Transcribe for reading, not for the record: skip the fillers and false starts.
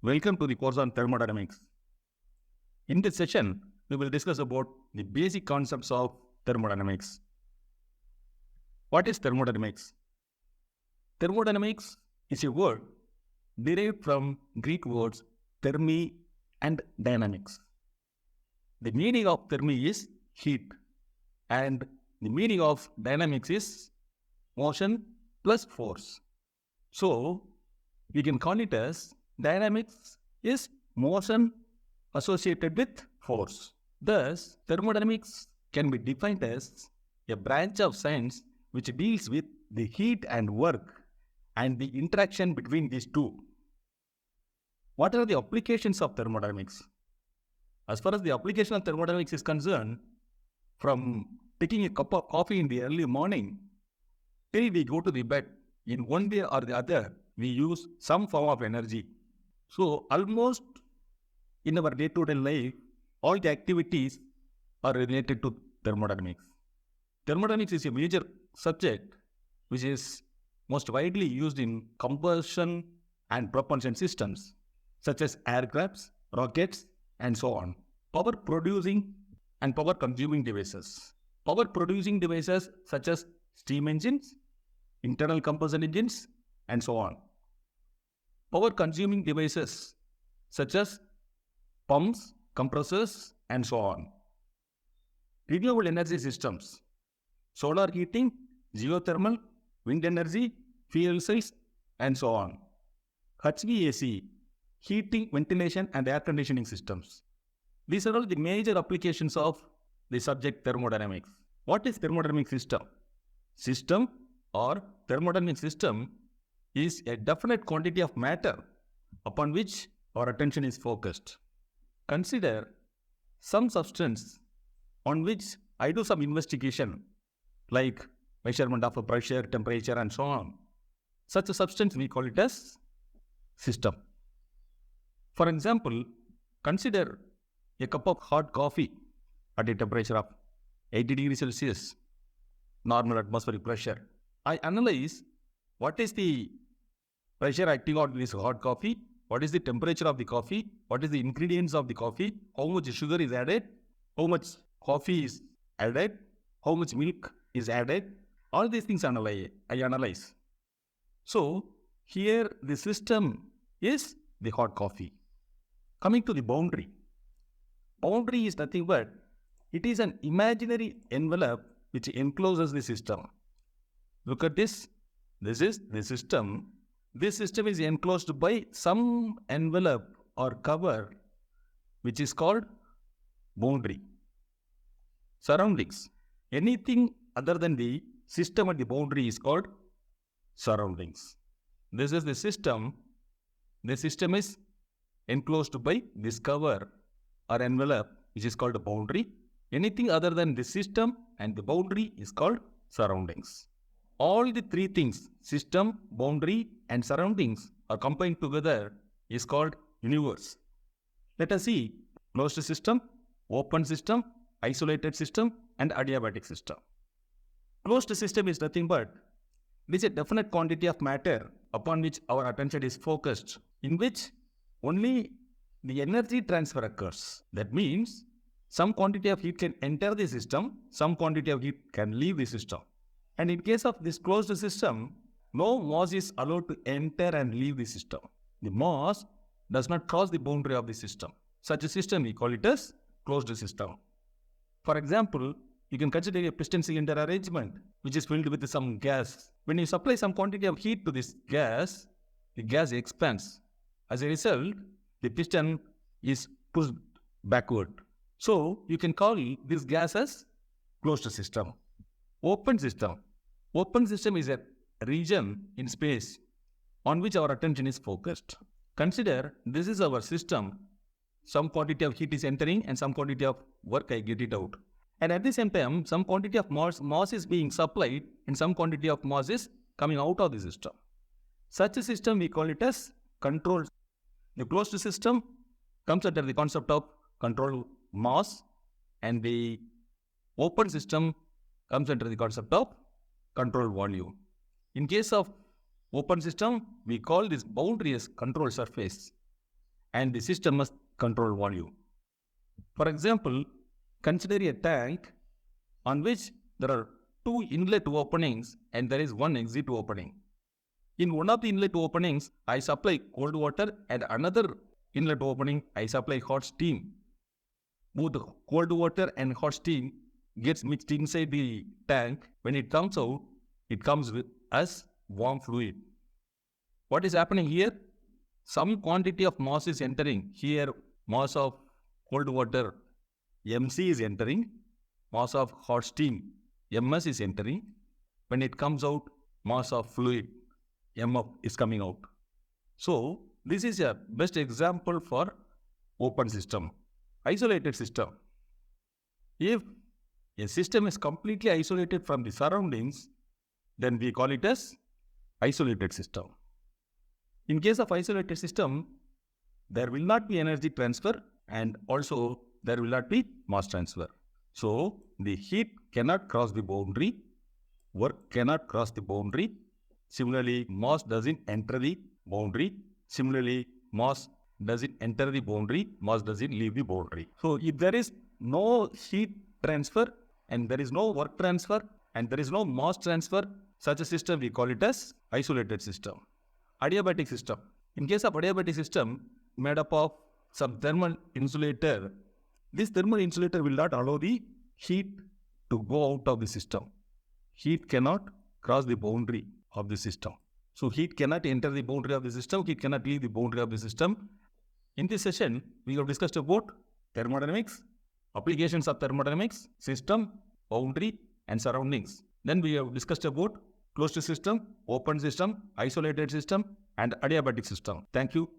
Welcome to the course on thermodynamics. In this session, we will discuss about the basic concepts of thermodynamics. What is thermodynamics? Thermodynamics is a word derived from Greek words thermi and dynamics. The meaning of thermi is heat and the meaning of dynamics is motion plus force. So, we can call it as dynamics is motion associated with force. Thus, thermodynamics can be defined as a branch of science which deals with the heat and work and the interaction between these two. What are the applications of thermodynamics? As far as the application of thermodynamics is concerned, from taking a cup of coffee in the early morning till we go to the bed, in one way or the other, we use some form of energy. So, almost in our day-to-day life, all the activities are related to thermodynamics. Thermodynamics is a major subject which is most widely used in combustion and propulsion systems, such as aircrafts, rockets, and so on. Power producing and power consuming devices. Power producing devices such as steam engines, internal combustion engines, and so on. Power consuming devices such as pumps, compressors, and so on. Renewable energy systems, solar heating, geothermal, wind energy, fuel cells, and so on. HVAC, heating, ventilation, and air conditioning systems. These are all the major applications of the subject thermodynamics. What is thermodynamic system? System or thermodynamic system is a definite quantity of matter upon which our attention is focused. Consider some substance on which I do some investigation, like measurement of a pressure, temperature, and so on. Such a substance we call it as system. For example, consider a cup of hot coffee at a temperature of 80 degrees Celsius, normal atmospheric pressure. I analyze what is the pressure acting on this hot coffee, what is the temperature of the coffee, what is the ingredients of the coffee, how much sugar is added, how much coffee is added, how much milk is added. All these things I analyze. So, here the system is the hot coffee. Coming to the boundary. Boundary is nothing but it is an imaginary envelope which encloses the system. Look at this. This is the system. This system is enclosed by some envelope or cover which is called boundary. Surroundings. Anything other than the system and the boundary is called surroundings. This is the system. The system is enclosed by this cover or envelope which is called a boundary. Anything other than the system and the boundary is called surroundings. All the three things, system, boundary, and surroundings, are combined together is called universe. Let us see closed system, open system, isolated system, and adiabatic system. Closed system is nothing but it is a definite quantity of matter upon which our attention is focused, in which only the energy transfer occurs. That means some quantity of heat can enter the system, some quantity of heat can leave the system. And in case of this closed system, no mass is allowed to enter and leave the system. The mass does not cross the boundary of the system. Such a system we call it as closed system. For example, you can consider a piston cylinder arrangement which is filled with some gas. When you supply some quantity of heat to this gas, the gas expands. As a result, the piston is pushed backward. So, you can call this gas as closed system. Open system. Open system is a region in space on which our attention is focused. Consider this is our system. Some quantity of heat is entering and some quantity of work I get it out. And at the same time, some quantity of mass is being supplied and some quantity of mass is coming out of the system. Such a system we call it as control. The closed system comes under the concept of control mass, and the open system comes under the concept of control volume. In case of open system, we call this boundary as control surface. and the system must control volume. For example, consider a tank on which there are two inlet openings and there is one exit opening. In one of the inlet openings, I supply cold water, and another inlet opening, I supply hot steam. Both the cold water and hot steam gets mixed inside the tank. When it comes out, it comes with as warm fluid. What is happening here? Some quantity of mass is entering. Here, mass of cold water, MC is entering. Mass of hot steam, MS is entering. When it comes out, mass of fluid, MF is coming out. So, this is a best example for open system. Isolated system. If a system is completely isolated from the surroundings, then we call it as isolated system. In case of isolated system, there will not be energy transfer and also there will not be mass transfer. So, the heat cannot cross the boundary, work cannot cross the boundary. Similarly, mass doesn't enter the boundary. Similarly, mass doesn't enter the boundary, mass doesn't leave the boundary. So, if there is no heat transfer and there is no work transfer and there is no mass transfer, such a system we call it as isolated system. Adiabatic system. In case of adiabatic system, made up of some thermal insulator, this thermal insulator will not allow the heat to go out of the system. Heat cannot cross the boundary of the system. So heat cannot enter the boundary of the system, heat cannot leave the boundary of the system. In this session, we have discussed about thermodynamics, applications of thermodynamics, system, boundary, and surroundings. Then we have discussed about closed system, open system, isolated system, and adiabatic system. Thank you.